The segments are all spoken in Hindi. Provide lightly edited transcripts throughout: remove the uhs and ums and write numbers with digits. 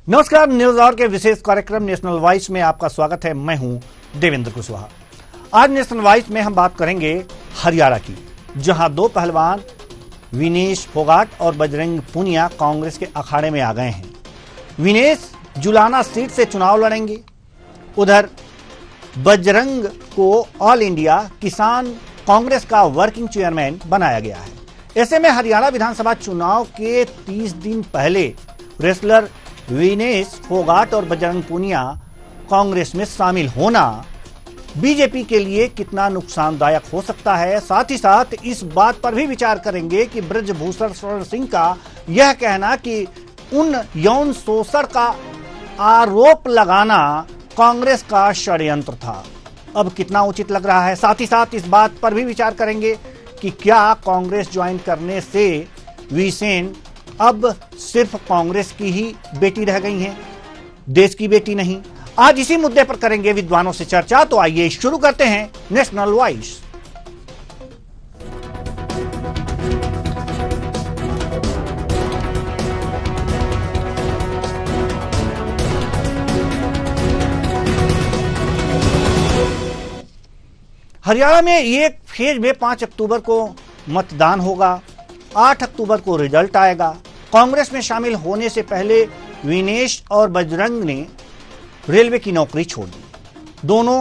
नमस्कार, न्यूज आवर के विशेष कार्यक्रम नेशनल वॉइस में आपका स्वागत है। मैं हूं देवेंद्र कुशवाहा। आज नेशनल वॉइस में हम बात करेंगे हरियाणा की, जहां दो पहलवान विनेश फोगाट और बजरंग पूनिया कांग्रेस के अखाड़े में आ गए हैं। विनेश जुलाना सीट से चुनाव लड़ेंगे, उधर बजरंग को ऑल इंडिया किसान कांग्रेस का वर्किंग चेयरमैन बनाया गया है। ऐसे में हरियाणा विधानसभा चुनाव के 30 दिन पहले रेसलर विनेश फोगाट और बजरंग पूनिया कांग्रेस में शामिल होना बीजेपी के लिए कितना नुकसानदायक हो सकता है। साथ ही साथ इस बात पर भी विचार करेंगे कि ब्रजभूषण शरण सिंह का यह कहना कि उन यौन शोषण का आरोप लगाना कांग्रेस का षड्यंत्र था, अब कितना उचित लग रहा है। साथ ही साथ इस बात पर भी विचार करेंगे कि क्या कांग्रेस ज्वाइन करने से वीसेन अब सिर्फ कांग्रेस की ही बेटी रह गई हैं, देश की बेटी नहीं। आज इसी मुद्दे पर करेंगे विद्वानों से चर्चा। तो आइए शुरू करते हैं नेशनल वॉइस। हरियाणा में एक फेज में 5 अक्टूबर को मतदान होगा, 8 अक्टूबर को रिजल्ट आएगा। कांग्रेस में शामिल होने से पहले विनेश और बजरंग ने रेलवे की नौकरी छोड़ दी। दोनों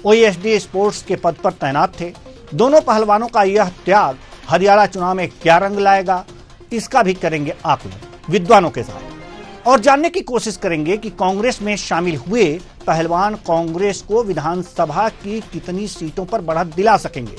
ओएसडी स्पोर्ट्स के पद पर तैनात थे। दोनों पहलवानों का यह त्याग हरियाणा चुनाव में क्या रंग लाएगा, इसका भी करेंगे आकलन विद्वानों के साथ, और जानने की कोशिश करेंगे कि कांग्रेस में शामिल हुए पहलवान कांग्रेस को विधानसभा की कितनी सीटों पर बढ़त दिला सकेंगे।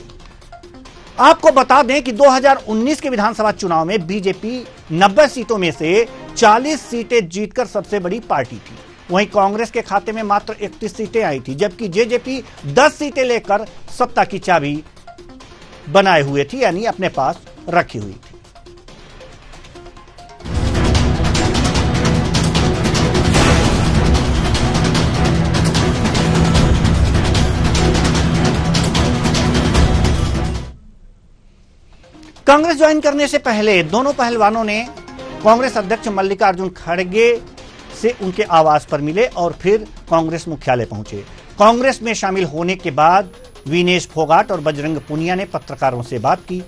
आपको बता दें कि 2019 के विधानसभा चुनाव में बीजेपी 90 सीटों में से 40 सीटें जीतकर सबसे बड़ी पार्टी थी। वहीं कांग्रेस के खाते में मात्र 31 सीटें आई थी, जबकि जेजेपी 10 सीटें लेकर सत्ता की चाबी बनाए हुए थी, यानी अपने पास रखी हुई थी। कांग्रेस ज्वाइन करने से पहले दोनों पहलवानों ने कांग्रेस अध्यक्ष मल्लिकार्जुन खड़गे से उनके आवास पर मिले और फिर कांग्रेस मुख्यालय पहुंचे। कांग्रेस में शामिल होने के बाद विनेश फोगाट और बजरंग पूनिया ने पत्रकारों से बात की।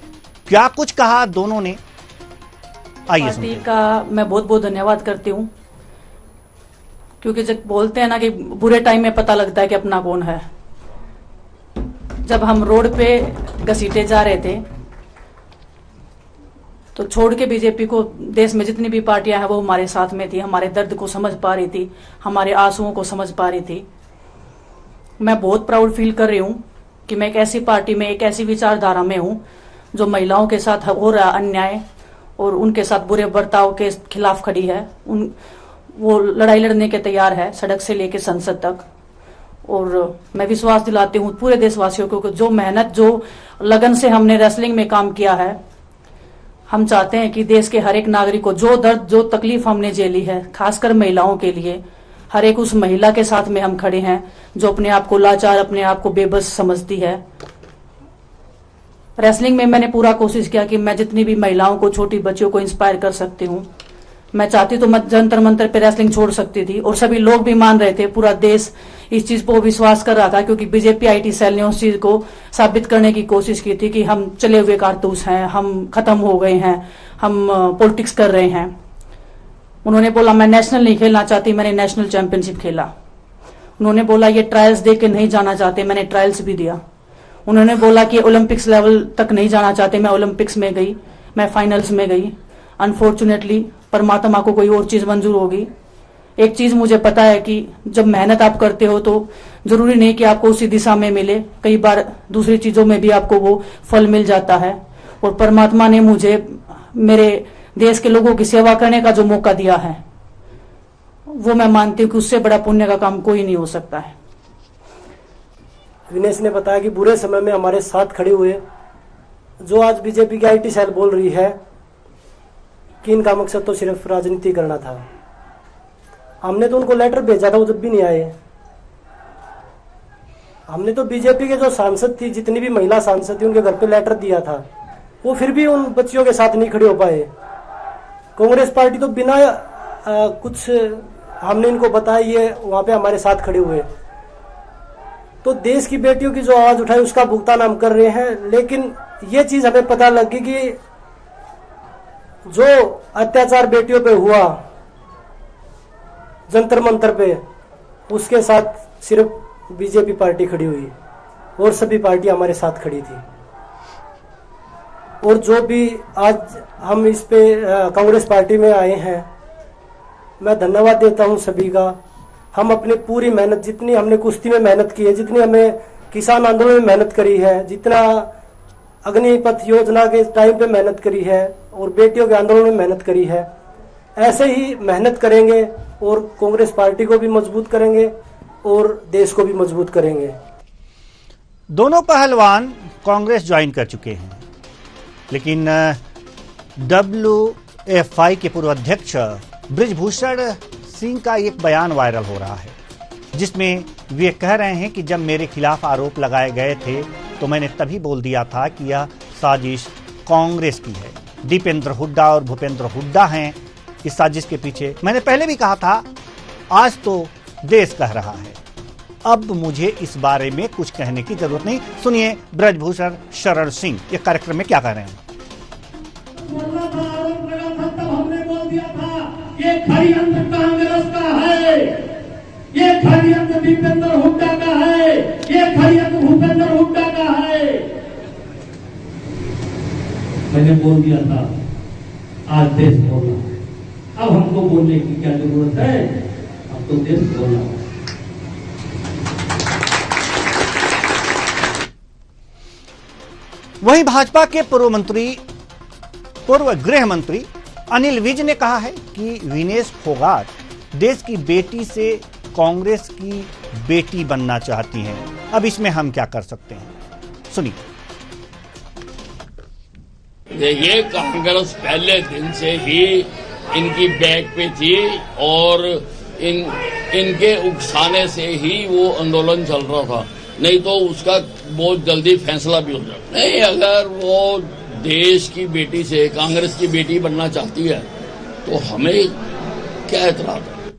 क्या कुछ कहा दोनों ने, आइए पार्टी का मैं बहुत बहुत धन्यवाद करती हूँ, क्योंकि जब बोलते हैं ना कि बुरे टाइम में पता लगता है कि अपना कौन है। जब हम रोड पे घसीटे जा रहे थे तो छोड़ के बीजेपी को देश में जितनी भी पार्टियां हैं वो हमारे साथ में थी, हमारे दर्द को समझ पा रही थी, हमारे आंसुओं को समझ पा रही थी। मैं बहुत प्राउड फील कर रही हूं कि मैं एक ऐसी पार्टी में, एक ऐसी विचारधारा में हूं जो महिलाओं के साथ हो रहा अन्याय और उनके साथ बुरे बर्ताव के खिलाफ खड़ी है। वो लड़ाई लड़ने के तैयार है, सड़क से लेकर संसद तक। और मैं विश्वास दिलाती हूँ पूरे देशवासियों को कि जो मेहनत, जो लगन से हमने रेसलिंग में काम किया है, हम चाहते हैं कि देश के हर एक नागरिक को जो दर्द, जो तकलीफ हमने झेली है, खासकर महिलाओं के लिए, हर एक उस महिला के साथ में हम खड़े हैं जो अपने आप को लाचार, अपने आप को बेबस समझती है। रेसलिंग में मैंने पूरा कोशिश किया कि मैं जितनी भी महिलाओं को, छोटी बच्चियों को इंस्पायर कर सकती हूँ। मैं चाहती तो मैं जंतर मंतर पे रेसलिंग छोड़ सकती थी, और सभी लोग भी मान रहे थे, पूरा देश इस चीज को विश्वास कर रहा था, क्योंकि बीजेपी आईटी सेल ने उस चीज को साबित करने की कोशिश की थी कि हम चले हुए कारतूस हैं, हम खत्म हो गए हैं, हम पॉलिटिक्स कर रहे हैं। उन्होंने बोला मैं नेशनल नहीं खेलना चाहती, मैंने नेशनल चैंपियनशिप खेला। उन्होंने बोला ये ट्रायल्स दे के नहीं जाना चाहते, मैंने ट्रायल्स भी दिया। उन्होंने बोला कि ओलंपिक्स लेवल तक नहीं जाना चाहते, मैं ओलंपिक्स में गई, मैं फाइनल्स में गई। अनफॉर्चुनेटली परमात्मा को कोई और चीज मंजूर होगी। एक चीज मुझे पता है कि जब मेहनत आप करते हो तो जरूरी नहीं कि आपको उसी दिशा में मिले, कई बार दूसरी चीजों में भी आपको वो फल मिल जाता है। और परमात्मा ने मुझे मेरे देश के लोगों की सेवा करने का जो मौका दिया है, वो मैं मानती हूँ कि उससे बड़ा पुण्य का काम कोई नहीं हो सकता है। विनेश ने बताया कि बुरे समय में हमारे साथ खड़े हुए, जो आज बीजेपी की आईटी सेल बोल रही है कि इनका मकसद तो सिर्फ राजनीति करना था। हमने तो उनको लेटर भेजा था, वो जब भी नहीं आए। हमने तो बीजेपी के जो सांसद थी, जितनी भी महिला सांसद थी, उनके घर पे लेटर दिया था, वो फिर भी उन बच्चियों के साथ नहीं खड़े हो पाए। कांग्रेस पार्टी तो बिना कुछ हमने इनको बताया, ये वहां पे हमारे साथ खड़े हुए। तो देश की बेटियों की जो आवाज उठाई उसका भुगतान हम कर रहे हैं। लेकिन ये चीज हमें पता लगी कि जो अत्याचार बेटियों पे हुआ जंतर मंतर पे, उसके साथ सिर्फ बीजेपी पार्टी खड़ी हुई और सभी पार्टी हमारे साथ खड़ी थी। और जो भी आज हम इस पे कांग्रेस पार्टी में आए हैं, मैं धन्यवाद देता हूं सभी का। हम अपनी पूरी मेहनत, जितनी हमने कुश्ती में मेहनत की है, जितनी हमें किसान आंदोलन में मेहनत करी है, जितना अग्निपथ योजना के टाइम पे मेहनत करी है और बेटियों के आंदोलन में मेहनत करी है, ऐसे ही मेहनत करेंगे और कांग्रेस पार्टी को भी मजबूत करेंगे और देश को भी मजबूत करेंगे। दोनों पहलवान कांग्रेस ज्वाइन कर चुके हैं, लेकिन WFI के पूर्व अध्यक्ष बृजभूषण सिंह का एक बयान वायरल हो रहा है, जिसमें वे कह रहे हैं कि जब मेरे खिलाफ आरोप लगाए गए थे तो मैंने तभी बोल दिया था कि यह साजिश कांग्रेस की है। दीपेंद्र हुड्डा और भूपेंद्र हुड्डा हैं इस साजिश के पीछे। मैंने पहले भी कहा था, आज तो देश कह रहा है, अब मुझे इस बारे में कुछ कहने की जरूरत नहीं। सुनिए बृजभूषण शरण सिंह ये कार्यक्रम में क्या कह रहे हैं। हमने बोल दिया था ये षड्यंत्र कांग्रेस का है, ये षड्यंत्र दीपेंद्र हुड्डा का है, ये षड्यंत्र भूपेंद्र हुड्डा का है। मैंने बोल दिया था, आज देश बोल रहा है। अब हमको बोलने की क्या जरूरत है, अब तो देश बोल रहा है। वहीं भाजपा के पूर्व गृह मंत्री अनिल विज ने कहा है कि विनेश फोगाट देश की बेटी से कांग्रेस की बेटी बनना चाहती हैं। अब इसमें हम क्या कर सकते हैं, सुनिए। ये कांग्रेस पहले दिन से ही इनकी बैक पे थी और इनके उकसाने से ही वो आंदोलन चल रहा था, नहीं तो उसका बहुत जल्दी फैसला भी हो जाता। नहीं, अगर वो देश की बेटी से कांग्रेस की बेटी बनना चाहती है तो हमें क्या एतराज है।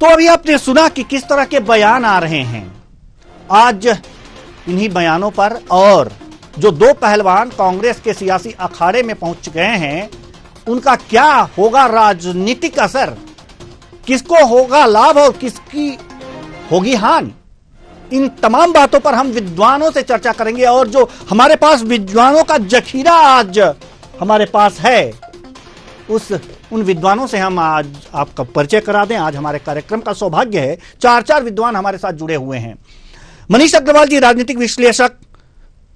तो अभी आपने सुना कि किस तरह के बयान आ रहे हैं। आज इन्हीं बयानों पर और जो दो पहलवान कांग्रेस के सियासी अखाड़े में पहुंच गए हैं, उनका क्या होगा राजनीतिक असर, किसको होगा लाभ और किसकी होगी हानि, इन तमाम बातों पर हम विद्वानों से चर्चा करेंगे। और जो हमारे पास विद्वानों का जखीरा आज हमारे पास है, उन विद्वानों से हम आज आपका परिचय करा दें। आज हमारे कार्यक्रम का सौभाग्य है, चार विद्वान हमारे साथ जुड़े हुए हैं। मनीष अग्रवाल जी, राजनीतिक विश्लेषक,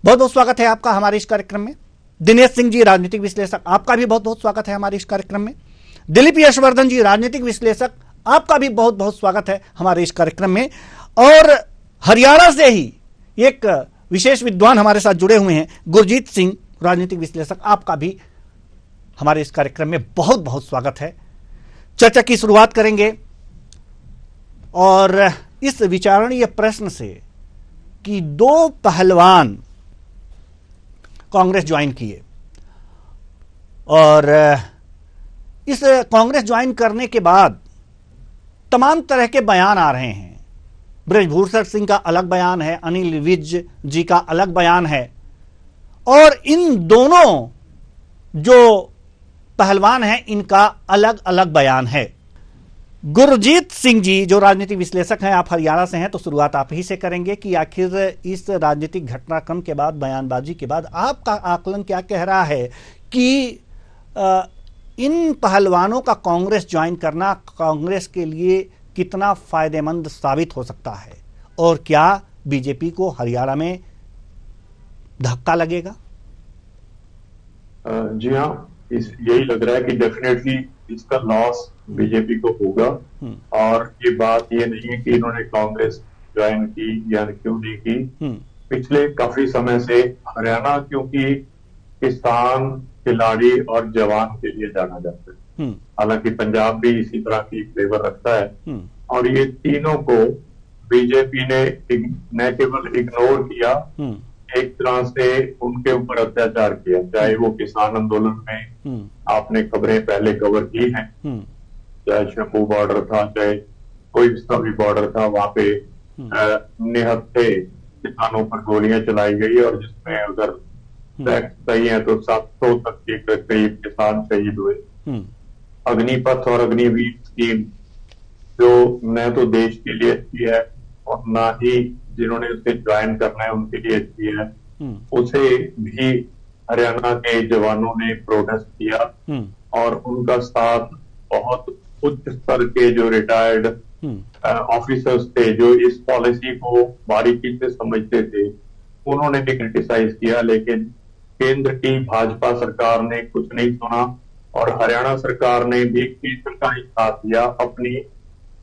बहुत बहुत स्वागत है आपका हमारे इस कार्यक्रम में। दिनेश सिंह जी, राजनीतिक विश्लेषक, आपका भी बहुत बहुत स्वागत है हमारे इस कार्यक्रम में। दिलीप यशवर्धन जी, राजनीतिक विश्लेषक, आपका भी बहुत बहुत स्वागत है हमारे इस कार्यक्रम में। और हरियाणा से ही एक विशेष विद्वान हमारे साथ जुड़े हुए हैं, गुरजीत सिंह, राजनीतिक विश्लेषक, आपका भी हमारे इस कार्यक्रम में बहुत बहुत स्वागत है। चर्चा की शुरुआत करेंगे और इस विचारणीय प्रश्न से कि दो पहलवान कांग्रेस ज्वाइन किए और इस कांग्रेस ज्वाइन करने के बाद तमाम तरह के बयान आ रहे हैं। बृजभूषण सिंह का अलग बयान है, अनिल विज जी का अलग बयान है, और इन दोनों जो पहलवान हैं इनका अलग अलग बयान है। गुरजीत सिंह जी, जो राजनीतिक विश्लेषक हैं, आप हरियाणा से हैं, तो शुरुआत आप ही से करेंगे कि आखिर इस राजनीतिक घटनाक्रम के बाद, बयानबाजी के बाद, आपका आकलन क्या कह रहा है कि इन पहलवानों का कांग्रेस ज्वाइन करना कांग्रेस के लिए कितना फायदेमंद साबित हो सकता है, और क्या बीजेपी को हरियाणा में धक्का लगेगा? जी हाँ, यही लग रहा है कि डेफिनेटली इसका लॉस बीजेपी को होगा। और ये बात ये नहीं है कि इन्होंने कांग्रेस ज्वाइन की या क्यों नहीं की। पिछले काफी समय से हरियाणा क्योंकि किसान, खिलाड़ी और जवान के लिए जाना जाता है, हालांकि पंजाब भी इसी तरह की फ्लेवर रखता है, और ये तीनों को बीजेपी ने न केवल इग्नोर किया, एक तरह से उनके ऊपर अत्याचार किया। चाहे वो किसान आंदोलन में आपने खबरें पहले कवर की हैं, चाहे शंभू बॉर्डर था, चाहे कोई सा भी बॉर्डर था, वहां पे निहत्थे किसानों पर गोलियां चलाई गई और जिसमें अगर फैक्ट सही है तो 700 तक के करीब किसान शहीद हुए। अग्निपथ और अग्निवीर स्कीम जो न तो देश के लिए अच्छी है और ना ही जिन्होंने उसे ज्वाइन करना है उनके लिए अच्छी है, उसे भी हरियाणा के जवानों ने प्रोटेस्ट किया और उनका साथ बहुत उच्च स्तर के जो रिटायर्ड ऑफिसर्स थे जो इस पॉलिसी को बारीकी से समझते थे, उन्होंने भी क्रिटिसाइज किया। लेकिन केंद्र की भाजपा सरकार ने कुछ नहीं सुना और हरियाणा सरकार ने भी केंद्र का ही साथ दिया, अपनी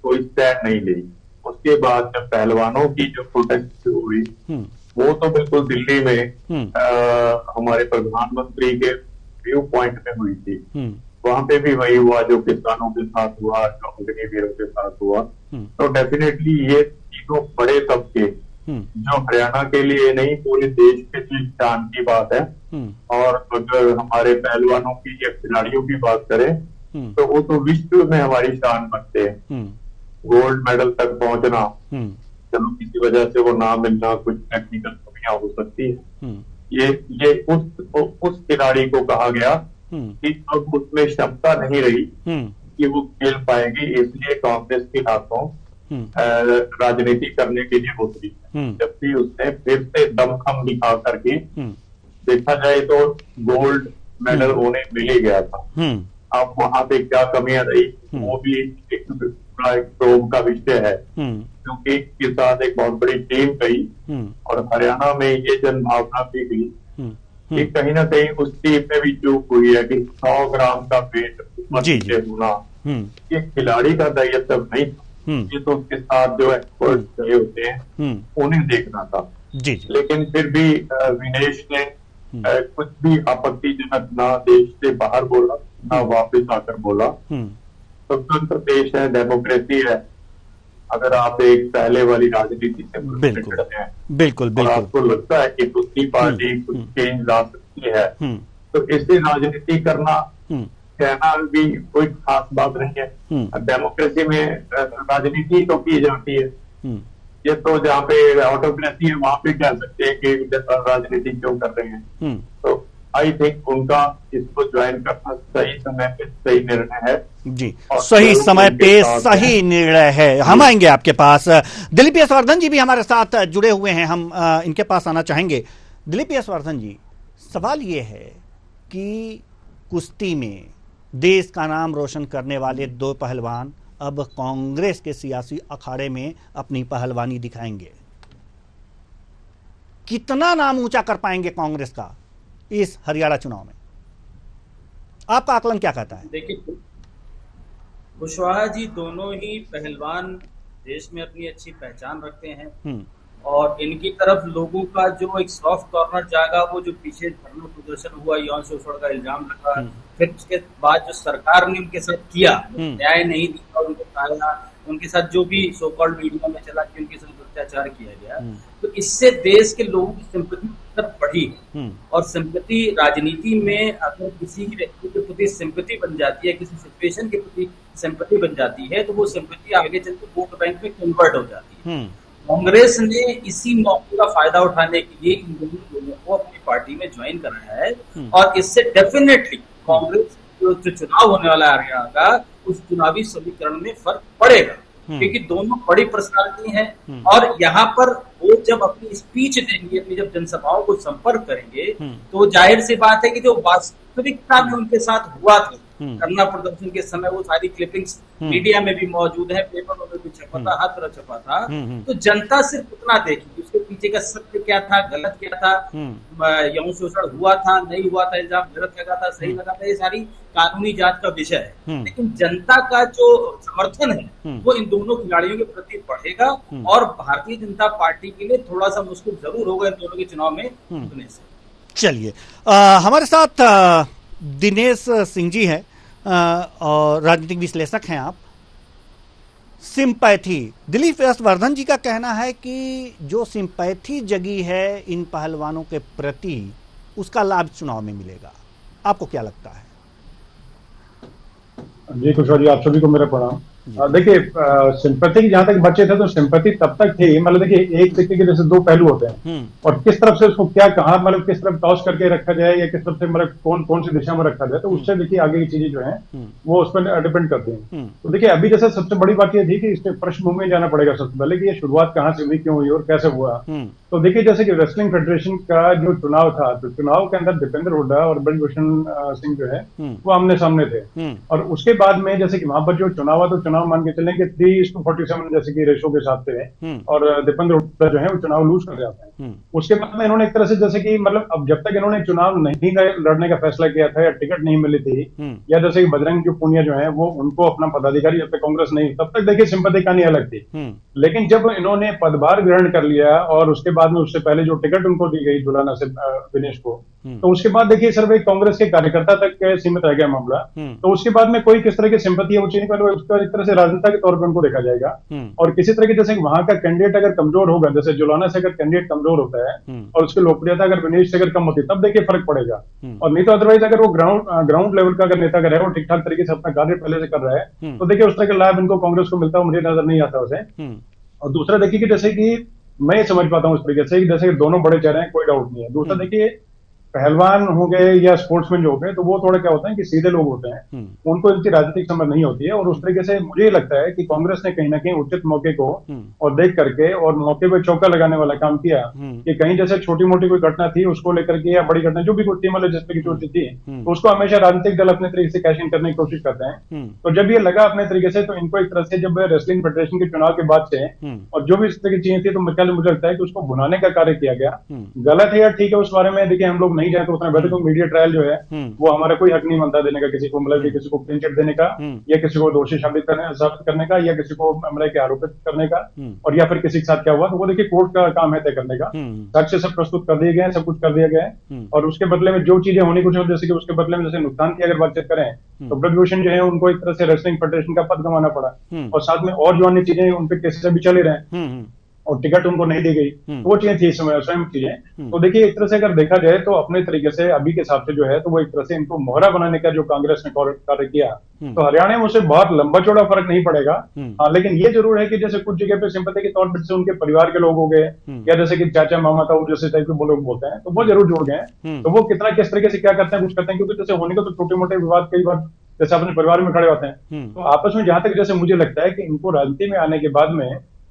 कोई स्टैंड नहीं ली। उसके बाद जब पहलवानों की जो प्रोटेस्ट हुई वो तो बिल्कुल दिल्ली में हमारे प्रधानमंत्री के व्यू पॉइंट में हुई थी। वहां पे भी वही हुआ जो किसानों के साथ हुआ, जो अग्निवीरों के साथ हुआ। तो डेफिनेटली ये तीनों बड़े तबके जो हरियाणा के लिए नहीं पूरे देश के लिए शान की बात है। और अगर हमारे पहलवानों की या खिलाड़ियों की बात करें तो वो तो विश्व में हमारी शान बनते हैं। गोल्ड मेडल तक पहुंचना, चलो किसी वजह से वो ना मिलना, कुछ टेक्निकल कमियां हो सकती है, ये उस खिलाड़ी को कहा गया कि अब उसमें क्षमता नहीं रही कि वो खेल पाएगी, इसलिए कांग्रेस के हाथों राजनीति करने के लिए उतरी। जबकि उसने फिर से दमखम दिखा करके देखा जाए तो गोल्ड मेडल उन्हें मिल ही गया था। अब वहां पे क्या कमियां रही वो भी एक प्रोब का विषय है, क्योंकि इसके साथ एक बहुत बड़ी टीम गई और हरियाणा में ये जनभावना भी गई कि कहीं ना कहीं उस टीम में भी चूक हुई है कि 100 ग्राम का वेट होना ये खिलाड़ी का दायित्व नहीं था, ये तो उसके साथ जो एक्सपर्ट गए होते हैं उन्हें देखना था। लेकिन फिर भी विनेश ने कुछ भी आपत्तिजनक ना देश से बाहर बोला ना वापस आकर बोला। स्वतंत्र देश है, डेमोक्रेसी है, अगर आप एक पहले वाली राजनीति से बिल्कुल और आपको लगता है कि दूसरी पार्टी कुछ चेंज ला सकती है तो इससे राजनीति करना कहना भी कोई खास बात नहीं है। डेमोक्रेसी में राजनीति तो की जाती है, ये तो जहाँ पे ऑटोक्रेसी है वहां पे कह सकते हैं कि राजनीति क्यों कर रहे हैं। तो आई थिंक उनका इसको ज्वाइन करना सही समय पे सही निर्णय है जी, सही समय पे सही निर्णय है। हम आएंगे आपके पास। दिलीप यशवर्धन जी भी हमारे साथ जुड़े हुए हैं, हम इनके पास आना चाहेंगे। दिलीप यशवर्धन जी, सवाल ये है कि कुश्ती में देश का नाम रोशन करने वाले दो पहलवान अब कांग्रेस के सियासी अखाड़े में अपनी पहलवानी दिखाएंगे। कितना नाम ऊंचा कर पाएंगे कांग्रेस का इस हरियाणा चुनाव में? आपका आकलन क्या कहता है? देखिए, कुशवाहा जी दोनों ही पहलवान देश में अपनी अच्छी पहचान रखते हैं और इनकी तरफ लोगों का जो एक सॉफ्ट कॉर्नर जागा, वो जो पीछे धरना प्रदर्शन हुआ, यौन शोषण का इल्जाम लगा, फिर उसके बाद जो सरकार ने उनके साथ किया, न्याय नहीं दिया, उनको खाया, उनके साथ जो भी सो कॉल्ड मीडिया में चला कि उनके साथ अत्याचार किया गया, तो इससे देश के लोगों की सिंपैथी बढ़ी है। और सिंपैथी राजनीति में अगर किसी व्यक्ति के प्रति सिंपैथी बन जाती है, किसी सिचुएशन के प्रति सिंपैथी बन जाती है, तो वो सिंपैथी आगे चलकर वोट बैंक में कन्वर्ट हो जाती है। कांग्रेस ने इसी मौके का फायदा उठाने के लिए इन दोनों लोगों को अपनी पार्टी में ज्वाइन कराया है और इससे डेफिनेटली कांग्रेस जो चुनाव होने वाला है हरियाणा का, उस चुनावी समीकरण में फर्क पड़ेगा, क्योंकि दोनों बड़ी पर्सनालिटी हैं और यहाँ पर वो जब अपनी स्पीच देंगे, अपनी जब जनसभाओं को संपर्क करेंगे, तो जाहिर सी बात है कि जो वास्तविकता में उनके साथ हुआ था धरना प्रदर्शन के समय, वो सारी क्लिपिंग्स मीडिया में भी मौजूद है, पेपरों में भी छपा था, हर तरह छपा था। तो जनता सिर्फ उतना देखेगी, उसके पीछे का सत्य क्या था, गलत क्या था, यौन शोषण हुआ था, नहीं हुआ था, इल्जाम गलत लगा था, सही लगा था, ये सारी कानूनी जांच का विषय है। लेकिन जनता का जो समर्थन है वो इन दोनों खिलाड़ियों के प्रति बढ़ेगा और भारतीय जनता पार्टी के लिए थोड़ा सा मुश्किल जरूर होगा इन दोनों के चुनाव में उतरने से। चलिए, हमारे साथ दिनेश सिंह जी हैं और राजनीतिक विश्लेषक हैं आप। सिंपैथी, दिलीप यशवर्धन जी का कहना है कि जो सिंपैथी जगी है इन पहलवानों के प्रति, उसका लाभ चुनाव में मिलेगा। आपको क्या लगता है? जी कुशवाहा जी, आप सभी को मेरा प्रणाम। देखिए, सिंपैथी जहां तक बचे थे तो सिंपैथी तब तक थी, मतलब देखिए एक सिक्के के जैसे दो पहलू होते हैं और किस तरफ से उसको क्या कहा, मतलब किस तरफ टॉस करके रखा जाए या किस तरफ से मतलब कौन कौन सी दिशा में रखा जाए, तो उससे देखिए आगे की चीजें जो है वो उस पर डिपेंड करती हैं। तो देखिए अभी जैसे सबसे बड़ी बात ये थी कि इससे पृष्ठभूमि में जाना पड़ेगा सबसे पहले कि ये शुरुआत कहाँ से हुई, क्यों हुई और कैसे हुआ। तो देखिए जैसे कि रेसलिंग फेडरेशन का जो चुनाव था, तो चुनाव के अंदर दीपेंद्र हुड्डा और ब्रजभूषण सिंह जो है वो आमने सामने थे, और उसके बाद में जैसे कि वहां पर जो चुनाव हुआ तो चुनाव मान के चलें कि 3:47 जैसे कि रेशो के साथ थे और दीपेंद्र हुड्डा जो है वो चुनाव लूज कर जाते हैं। उसके बाद में इन्होंने एक तरह से जैसे कि मतलब अब जब तक इन्होंने चुनाव नहीं लड़ने का फैसला किया था या टिकट नहीं मिली थी या जैसे कि बजरंग जो पुनिया जो है वो उनको अपना पदाधिकारी जब तक कांग्रेस नहीं, तब तक देखिए सिंपैथी कहानी अलग थी। लेकिन जब इन्होंने पदभार ग्रहण कर लिया और उसके बाद में उससे पहले जो टिकट उनको दी गई जुलाना से विनेश को, तो उसके बाद देखिए सिर्फ एक कांग्रेस के कार्यकर्ता तक सीमित रह गया मामला। तो उसके बाद में कोई किस तरह की सिंपैथी है वो चीज पहले उसका एक तरह से राजनेता के तौर पर उनको देखा जाएगा। और किसी तरह के जैसे वहां का कैंडिडेट अगर कमजोर होगा, जैसे जुलाना से अगर कैंडिडेट कमजोर होता है और उसकी लोकप्रियता अगर विनेश से अगर कम होती है तब देखिए फर्क पड़ेगा। और नहीं तो अदरवाइज अगर वो ग्राउंड लेवल का अगर नेता अगर है वो ठीक ठाक तरीके से अपना कार्य पहले से कर रहा है तो देखिए उस तरह का लाभ इनको कांग्रेस को मिलता है मुझे नजर नहीं आता उसे। और दूसरा देखिए कि जैसे कि मैं समझ पाता हूँ इस तरीके से कि जैसे कि दोनों बड़े चेहरे हैं, कोई डाउट नहीं है। दूसरा देखिए पहलवान हो गए या स्पोर्ट्समैन जो हो गए तो वो थोड़ा क्या होता है कि सीधे लोग होते हैं, उनको इनकी राजनीतिक समझ नहीं होती है। और उस तरीके से मुझे ये लगता है कि कांग्रेस ने कहीं ना कहीं उचित मौके को और देख करके और मौके पे चौका लगाने वाला काम किया कि कहीं जैसे छोटी मोटी कोई घटना थी उसको लेकर के या बड़ी घटना जो भी कोई थी मतलब जिस तरह की चोटी थी तो उसको हमेशा राजनीतिक दल अपने तरीके से कैश इन करने की कोशिश करते हैं। तो जब ये लगा अपने तरीके से तो इनको एक तरह से जब रेसलिंग फेडरेशन के चुनाव के बाद से और जो भी इस तरह की चीजें थी तो मुझे लगता है कि उसको भुनाने का कार्य किया गया। गलत है या ठीक है उस बारे में देखिए हम लोग नहीं जाए तो उतना बेहतर। मीडिया ट्रायल जो है वो हमारा कोई हक नहीं बनता देने का किसी को, मतलब किसी को क्लीन चिट देने का या किसी को दोषी साबित करने का या किसी को मतलब के आरोपित करने का और या फिर किसी के साथ क्या हुआ तो वो देखिए कोर्ट का काम है तय करने का। साक्ष्य सब प्रस्तुत कर दिए गए, सब कुछ कर दिया गया है और उसके बदले में जो चीजें होनी कुछ जैसे कि उसके बदले में जैसे नुकसान की अगर बातचीत करें तो ब्रजभूषण जो है उनको एक तरह से रेसलिंग फेडरेशन का पद गंवाना पड़ा और साथ में और जो अन्य चीजें उनपे केसेस भी चले रहे और टिकट उनको नहीं दी गई, तो वो चीजें थी स्वयं चीजें। तो देखिए एक तरह से अगर देखा जाए तो अपने तरीके से अभी के हिसाब से जो है तो वो एक तरह से इनको मोहरा बनाने का जो कांग्रेस ने कार्य किया तो हरियाणा में उसे बहुत लंबा चौड़ा फर्क नहीं पड़ेगा। लेकिन ये जरूर है कि जैसे कुछ जगह पे सिंपैथी के तौर पर जैसे उनके परिवार के लोग हो गए या जैसे कि चाचा मामा था जैसे टाइप के लोग बोलते हैं तो वो जरूर जुड़ गए। तो वो कितना किस तरीके से क्या करते हैं कुछ करते हैं क्योंकि जैसे होने को तो छोटे मोटे विवाद कई बार जैसे अपने परिवार में खड़े होते हैं तो आपस में जहां तक जैसे मुझे लगता है कि इनको राजनीति में आने के बाद में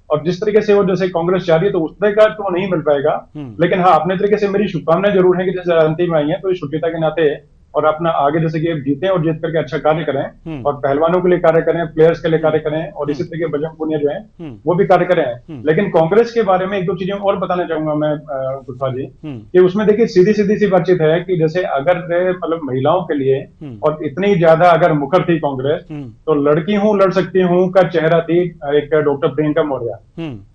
और जिस तरीके से वो जैसे कांग्रेस चाह रही है तो उस तरह का तो नहीं मिल पाएगा। लेकिन हाँ अपने तरीके से मेरी शुभकामनाएं जरूर है कि जैसे राजनीति में आई है तो इस शुभ्यता के नाते और अपना आगे जैसे कि जीतें और जीत करके अच्छा कार्य करें और पहलवानों के लिए कार्य करें, प्लेयर्स के लिए कार्य करें और इसी तरीके बजरंग पुनिया जो है वो भी कार्य करें। लेकिन कांग्रेस के बारे में एक दो चीजें और बताना चाहूंगा मैं कुशवाहा जी कि उसमें देखिए सीधी सी बातचीत है कि जैसे अगर मतलब महिलाओं के लिए और इतनी ज्यादा अगर मुखर थी कांग्रेस तो लड़की हूं लड़ सकती हूं का चेहरा थी एक डॉक्टर प्रियंका मौर्य।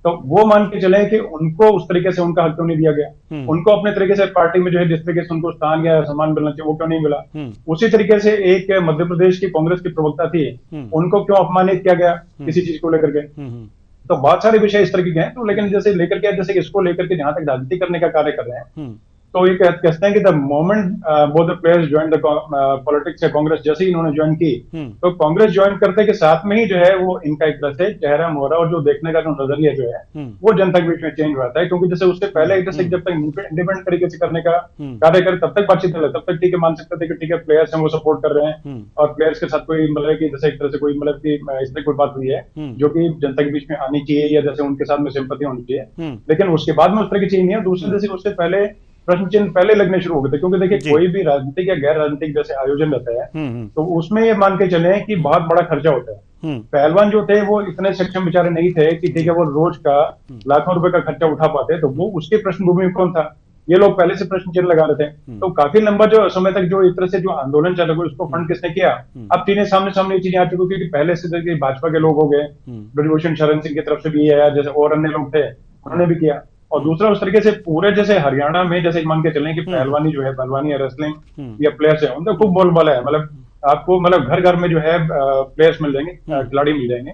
तो वो मान के चले कि उनको उस तरीके से उनका हक क्यों नहीं दिया गया, उनको अपने तरीके से पार्टी में जो है जिस तरीके से उनको स्थान या सम्मान मिलना चाहिए वो क्यों नहीं मिला। उसी तरीके से एक मध्य प्रदेश की कांग्रेस की प्रवक्ता थी उनको क्यों अपमानित किया गया किसी चीज को लेकर के। तो बहुत सारे विषय इस तरीके के हैं। तो लेकिन जैसे लेकर के जैसे इसको लेकर के जहां तक राजनीति करने का कार्य कर रहे हैं तो ये कहते हैं कि the moment both the players join the politics या कांग्रेस जैसे ही इन्होंने ज्वाइन की तो कांग्रेस ज्वाइन करते के साथ में ही जो है वो इनका एक तरह से चेहरा मोहरा और जो देखने का जो नजरिया जो है वो जनता के बीच में चेंज हुआ है। क्योंकि जैसे उससे पहले जैसे जब तक इंडिपेंडेंट तरीके से करने का कार्य करे तब तक बातचीत कर तब तक ठीक है मान सकते थे कि ठीक है प्लेयर्स हैं वो सपोर्ट कर रहे हैं और प्लेयर्स के साथ कोई मतलब की जैसे एक तरह से कोई मतलब की इस तरह कोई बात हुई है जो कि जनता के बीच में आनी चाहिए या जैसे उनके साथ में सिंपैथी होनी चाहिए। लेकिन उसके बाद में उस तरह की चीज नहीं है। दूसरे जैसे उससे पहले प्रश्न चिन्ह पहले लगने शुरू हो गए थे क्योंकि देखिए कोई भी राजनीतिक या गैर राजनीतिक जैसे आयोजन रहता है तो उसमें ये मान के चले कि बहुत बड़ा खर्चा होता है। पहलवान जो थे वो इतने सक्षम बेचारे नहीं थे कि ठीक है वो रोज का लाखों रुपए का खर्चा उठा पाते तो वो उसके पृष्ठभूमि में कौन था, ये लोग पहले से प्रश्न चिन्ह लगा रहे थे। तो काफी लंबा जो समय तक जो एक तरह से जो आंदोलन चल रहा उसको फंड किसने किया, अब चीजें सामने ये चीजें आ चुकी क्योंकि पहले से भाजपा के लोग हो गए, ब्रजभूषण शरण सिंह की तरफ से भी आया जैसे और अन्य लोग थे उन्होंने भी किया। और दूसरा उस तरीके से पूरे जैसे हरियाणा में जैसे मान के चलें कि पहलवानी जो है पहलवानी या रेसलिंग या प्लेयर्स है उनका खूब बोलबाला है। मतलब आपको मतलब घर घर में जो है प्लेयर्स मिल जाएंगे, खिलाड़ी मिल जाएंगे।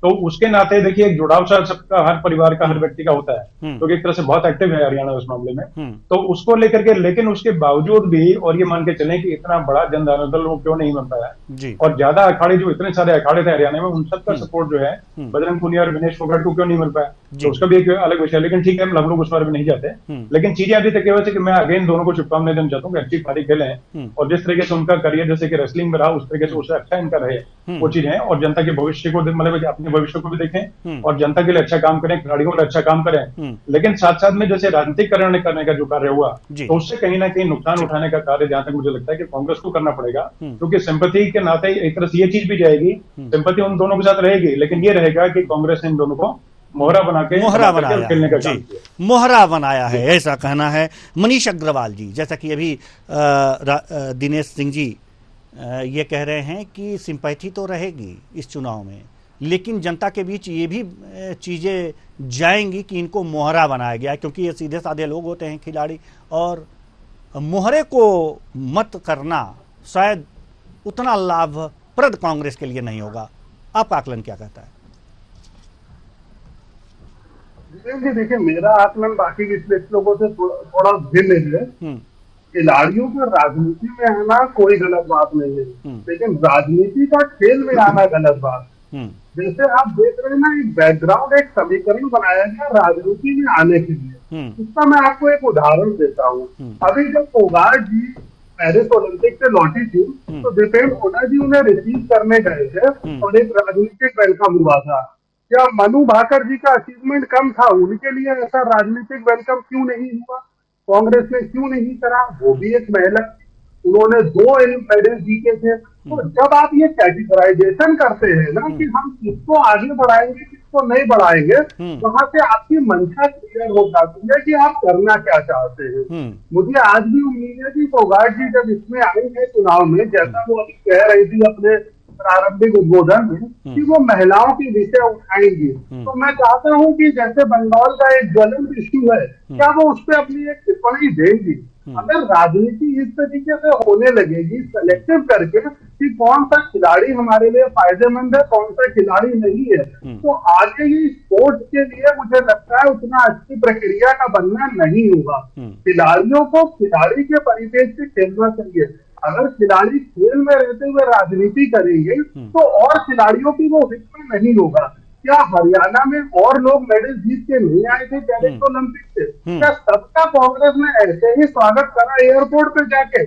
तो उसके नाते देखिए एक जुड़ाव सा सबका, हर परिवार का, हर व्यक्ति का होता है, तो एक तरह से बहुत एक्टिव है हरियाणा उस मामले में। तो उसको लेकर के, लेकिन उसके बावजूद भी, और ये मान के चलें कि इतना बड़ा जन दल वो क्यों नहीं बन पाया, और ज्यादा अखाड़े, जो इतने सारे अखाड़े थे हरियाणा में, उन सबका सपोर्ट जो है बजरंग पुनिया और विनेश फोगाट को क्यों नहीं मिल पाया, तो उसका भी एक अलग विषय है। लेकिन ठीक है, हम लोग उस बारे में नहीं जाते। लेकिन चीजें अभी तक वजह से कि मैं अगेन दोनों को शुभकामनाएं देना चाहता हूँ कि अच्छी पारी खेले हैं, और जिस तरीके से उनका करियर जैसे कि रेसलिंग में रहा, उस तरीके से उससे अच्छा इनका रहे, वो चीज है। और जनता के भविष्य को, मतलब अपने भविष्य को भी देखें और जनता के लिए अच्छा काम करें, खिलाड़ियों के लिए अच्छा काम करें। लेकिन साथ साथ में जैसे राजनीतिकरण करने का जो कार्य हुआ, तो उससे कहीं ना कहीं नुकसान उठाने का कार्य जहां तक मुझे लगता है कि कांग्रेस को करना पड़ेगा, क्योंकि सिंपैथी के नाते एक तरह से ये चीज भी जाएगी, सिंपैथी उन दोनों के साथ रहेगी, लेकिन ये रहेगा कि कांग्रेस ने इन दोनों को मोहरा बना के खेलने का काम किया, मोहरा बनाया है, ऐसा कहना है। मनीष अग्रवाल जी, जैसा कि अभी दिनेश सिंह जी ये कह रहे हैं कि सिंपैथी तो रहेगी इस चुनाव में, लेकिन जनता के बीच ये भी चीजें जाएंगी कि इनको मोहरा बनाया गया, क्योंकि ये सीधे साधे लोग होते हैं खिलाड़ी, और मोहरे को मत करना शायद उतना लाभप्रद कांग्रेस के लिए नहीं होगा। आपका आकलन क्या कहता है? जी देखिए, मेरा आकलन बाकी के लोगों से थोड़ा भिन्न है। खिलाड़ियों का राजनीति में आना कोई गलत बात नहीं है, लेकिन राजनीति का खेल में आना गलत बात। जैसे आप देख रहे हैं ना, एक बैकग्राउंड, एक समीकरण बनाया गया राजनीति में आने के लिए। इसका मैं आपको एक उदाहरण देता हूँ। अभी जब फोगाट जी पेरिस ओलंपिक से लौटी थी, तो दीपेंद्र हुड्डा जी उन्हें रिसीव करने गए थे और एक राजनीतिक वेलकम हुआ था। क्या मनु भाकर जी का अचीवमेंट कम था? उनके लिए ऐसा राजनीतिक वेलकम क्यों नहीं हुआ? कांग्रेस ने क्यों नहीं करा? वो भी एक महिला, उन्होंने 2 मेडल जीते थे। तो जब आप ये कैटेगराइजेशन करते हैं ना कि हम किसको आगे बढ़ाएंगे, किसको नहीं बढ़ाएंगे, वहां से आपकी मंशा क्लियर हो जाती है कि आप करना क्या चाहते हैं। मुझे आज भी उम्मीद है कि फोगाट जी जब इसमें आएंगे चुनाव में, जैसा वो अभी कह रही थी अपने प्रारंभिक उद्बोधन में कि वो महिलाओं के विषय उठाएंगे, तो मैं चाहता हूं कि जैसे बंगाल का एक ज्वलंत इश्यू है, क्या वो उस पर अपनी एक टिप्पणी देंगी? अगर राजनीति इस तरीके से होने लगेगी सेलेक्टिव करके कि कौन सा खिलाड़ी हमारे लिए फायदेमंद है, कौन सा खिलाड़ी नहीं है, तो आगे ही स्पोर्ट्स के लिए मुझे लगता है उतना अच्छी प्रक्रिया का बनना नहीं होगा। खिलाड़ियों को खिलाड़ी के परिवेश से खेलना चाहिए। अगर खिलाड़ी खेल में रहते हुए राजनीति करेंगे तो और खिलाड़ियों की वो हित में नहीं होगा। क्या हरियाणा में और लोग मेडल जीत के नहीं आए थे पेरिस ओलंपिक से? क्या सबका कांग्रेस ने ऐसे ही स्वागत करा एयरपोर्ट पे जाके?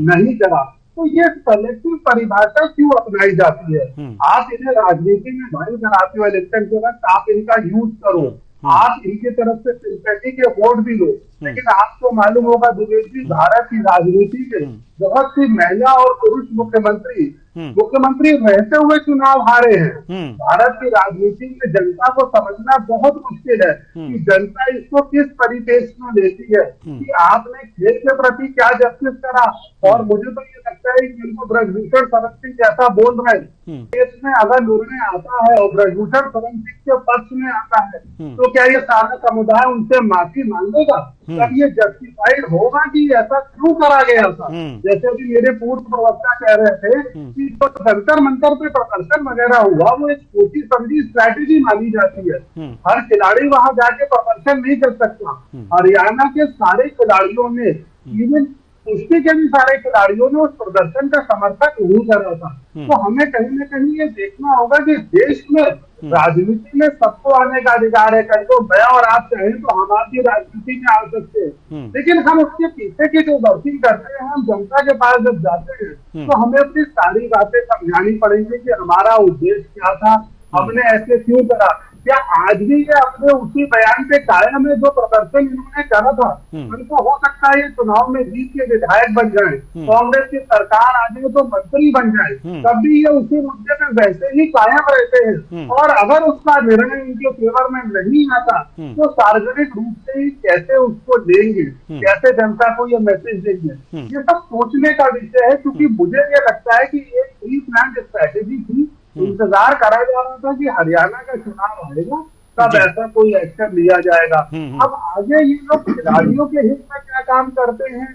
नहीं करा। तो ये सेलेक्टिव परिभाषा क्यों अपनाई जाती है? आप इन्हें राजनीति में ज्वाइन कराते हो इलेक्शन के वक्त, आप इनका यूज करो, आप इनकी तरफ से सिंपैथी के वोट भी लो, लेकिन आपको मालूम होगा दिनेश जी, भारत की राजनीति में बहुत सी महिला और पुरुष मुख्यमंत्री रहते हुए चुनाव हारे हैं। भारत की राजनीति में जनता को समझना बहुत मुश्किल है कि जनता इसको किस परिपेक्ष में लेती है, कि आपने खेल के प्रति क्या जस्टिस करा। और मुझे तो ये लगता है कि इनको ब्रजभूषण शरण सिंह जैसा बोल रहे हैं, देश में अगर निर्णय आता है और ब्रजभूषण शरण सिंह के पक्ष में आता है, तो क्या ये सारा समुदाय उनसे माफी मांगेगा? तब ये जस्टिफाइड होगा कि ऐसा क्यों करा गया था? जैसे अभी मेरे पूर्व प्रवक्ता कह रहे थे कि जो जंतर मंतर पे प्रदर्शन वगैरह हुआ, वो एक सोची समझी स्ट्रैटेजी मानी जाती है। हर खिलाड़ी वहां जाके प्रदर्शन नहीं कर सकता। हरियाणा के सारे खिलाड़ियों ने, इवन कुश्ती के भी सारे खिलाड़ियों ने उस प्रदर्शन का समर्थन नहीं करा था। तो हमें कहीं ना कहीं ये देखना होगा कि देश में राजनीति में सबको आने का अधिकार है। कहीं तो मैं और आप चाहें तो हम आपकी राजनीति में आ सकते हैं, लेकिन हम उसके पीछे की जो वर्किंग करते हैं, हम जनता के पास जब जाते हैं तो हमें अपनी सारी बातें समझानी पड़ेंगी कि हमारा उद्देश्य क्या था, हमने ऐसे क्यों करा। क्या आज भी ये अपने उसी बयान पे कायम है जो प्रदर्शन इन्होंने करा था? उनको हो सकता है ये चुनाव में जीत के विधायक बन जाए, कांग्रेस की सरकार आ जाए तो मंत्री बन जाए, तब भी ये उसी मुद्दे पे वैसे ही कायम रहते हैं। और अगर उसका निर्णय इनके फेवर में नहीं आता तो सार्वजनिक रूप से ही कैसे उसको लेंगे, कैसे जनता को ये मैसेज देंगे, ये सब सोचने का विषय है। क्योंकि मुझे ये लगता है कि एक प्री प्लान स्ट्रैटेजी थी, इंतजार करा जा रहा था कि हरियाणा का चुनाव आएगा तब ऐसा कोई एक्शन लिया जाएगा। अब आगे ये लोग खिलाड़ियों के हित में क्या काम करते हैं,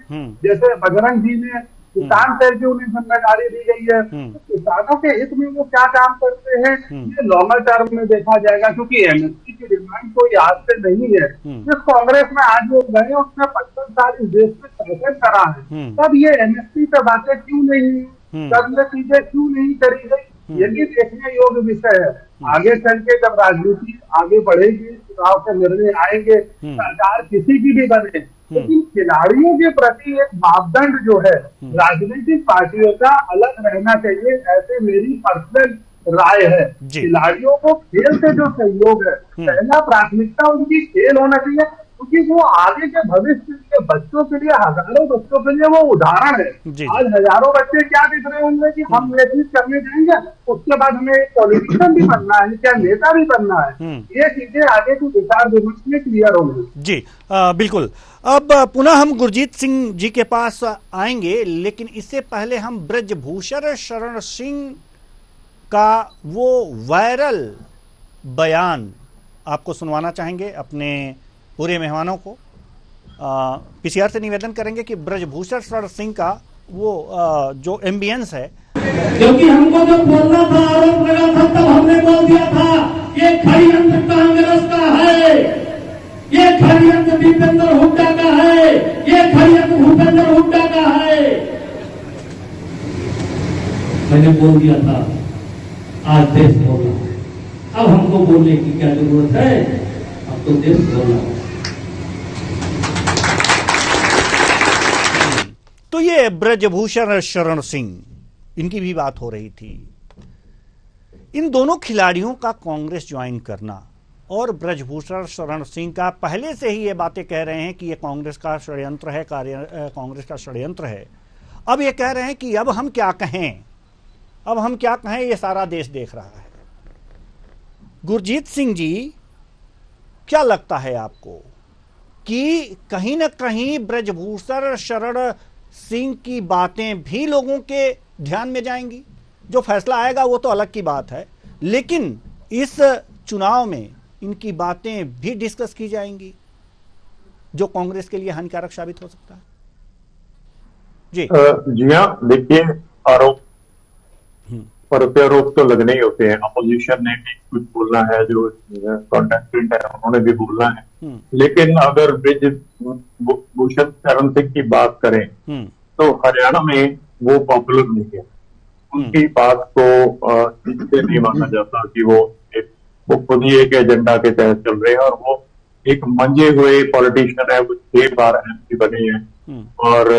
जैसे बजरंग जी ने किसान सेल की उन्हें जिम्मेदारी दी गई है, तो किसानों के हित में वो क्या काम करते हैं ये लॉन्गर टर्म में देखा जाएगा, क्योंकि एमएसपी की डिमांड कोई आज से नहीं है। जिस कांग्रेस में आज वो गए उसने 55 साल इस देश में शासन करा है, तब ये एमएसपी पे बातें क्यों नहीं, तब ये चीजें क्यों नहीं करी गई, ये भी देखने योग्य विषय है। आगे चल के जब राजनीति आगे बढ़ेगी, चुनाव के निर्णय आएंगे, सरकार किसी की भी बने, लेकिन खिलाड़ियों के प्रति एक मापदंड जो है राजनीतिक पार्टियों का अलग रहना चाहिए, ऐसे मेरी पर्सनल राय है। खिलाड़ियों को खेल से जो सहयोग है, पहला प्राथमिकता उनकी खेल होना चाहिए, क्योंकि वो आगे के भविष्य के बच्चों के लिए, हजारों बच्चों के लिए वो उदाहरण है। आज हजारों बच्चे क्या देख रहे होंगे कि हम ये चीज करने जाएंगे, उसके बाद हमें पॉलिटिशियन भी बनना है, क्या नेता भी बनना है, ये चीजें आगे की विचार विमर्श में क्लियर होंगी। जी बिल्कुल। अब पुनः हम गुरजीत सिंह जी के पास आएंगे, लेकिन इससे पहले हम ब्रजभूषण शरण सिंह का वो वायरल बयान आपको सुनवाना चाहेंगे अपने पूरे मेहमानों को। पीसीआर से निवेदन करेंगे कि ब्रजभूषण शरण सिंह का वो जो एम्बियंस है, क्योंकि हमको जब बोलना था, आरोप लगा था, तब हमने बोल दिया था ये षड्यंत्र कांग्रेस का है, ये षड्यंत्र दीपेंद्र हुड्डा का है, ये षड्यंत्र भूपेंद्र हुड्डा का है। मैंने बोल दिया था, आज देश बोल रहा है। अब हमको बोलने की क्या जरूरत है, अब तो देश बोल रहा है। तो ये ब्रजभूषण शरण सिंह, इनकी भी बात हो रही थी। इन दोनों खिलाड़ियों का कांग्रेस ज्वाइन करना और ब्रजभूषण शरण सिंह का पहले से ही ये बातें कह रहे हैं कि ये कांग्रेस का षड्यंत्र है, कांग्रेस का षड्यंत्र है। अब ये कह रहे हैं कि अब हम क्या कहें, अब हम क्या कहें, ये सारा देश देख रहा है। गुरजीत सिंह जी, क्या लगता है आपको कि कहीं ना कहीं ब्रजभूषण शरण सिंह की बातें भी लोगों के ध्यान में जाएंगी? जो फैसला आएगा वो तो अलग की बात है, लेकिन इस चुनाव में इनकी बातें भी डिस्कस की जाएंगी, जो कांग्रेस के लिए हानिकारक साबित हो सकता है। जी हाँ, देखिए, आरोप प्रत्यारोप तो लगने ही होते हैं। अपोजिशन ने भी कुछ बोलना है, जो कॉन्टेस्टेंट है उन्होंने भी बोलना है, लेकिन अगर ब्रजभूषण शरण सिंह की बात करें तो हरियाणा में वो पॉपुलर नहीं है। उनकी बात को इससे नहीं माना जाता कि वो खुद ही एक एजेंडा के तहत चल रहे हैं, और वो एक मंजे हुए पॉलिटिशियन है। वो 6 बार एमपी बने हैं और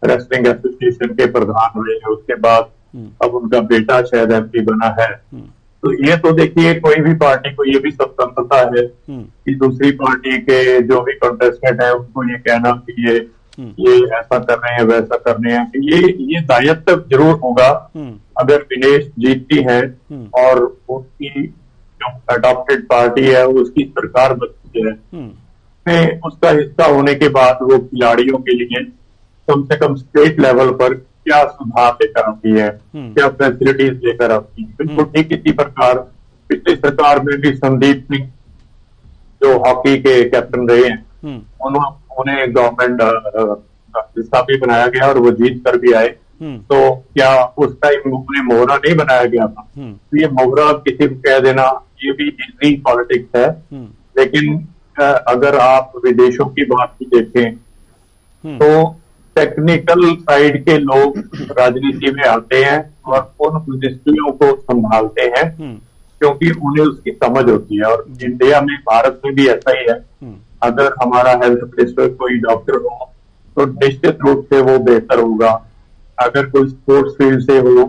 रेसलिंग एसोसिएशन के प्रधान हुए हैं, उसके बाद अब उनका बेटा शायद एमपी बना है। तो ये तो देखिए, कोई भी पार्टी को ये भी स्वतंत्रता है कि दूसरी पार्टी के जो भी कंटेस्टेंट है उनको ये कहना कि ये ऐसा कर रहे हैं, वैसा कर रहे हैं। ये दायित्व जरूर होगा अगर विनेश जीतती है और उसकी जो अडॉप्टेड पार्टी है उसकी सरकार बनती है, उसका हिस्सा होने के बाद वो खिलाड़ियों के लिए कम से कम स्टेट लेवल पर क्या सुधार लेकर आती है, क्या फैसिलिटीज लेकर आती है। बिल्कुल ठीक इसी प्रकार पिछली सरकार में भी संदीप सिंह जो हॉकी के कैप्टन रहे हैं, उन्हें गवर्नमेंट हिस्सा भी बनाया गया और वो जीत कर भी आए। तो क्या उस टाइम उन्हें मोहरा नहीं बनाया गया था? तो ये मोहरा किसी को कह देना ये भी इजी पॉलिटिक्स है। लेकिन अगर आप विदेशों की बात भी देखें तो टेक्निकल साइड के लोग राजनीति में आते हैं और उन मिनिस्ट्रियों को संभालते हैं क्योंकि उन्हें उसकी समझ होती है। और इंडिया में, भारत में भी ऐसा ही है। अगर हमारा हेल्थ मिनिस्टर कोई डॉक्टर हो तो निश्चित रूप से वो बेहतर होगा। अगर कोई स्पोर्ट्स फील्ड से हो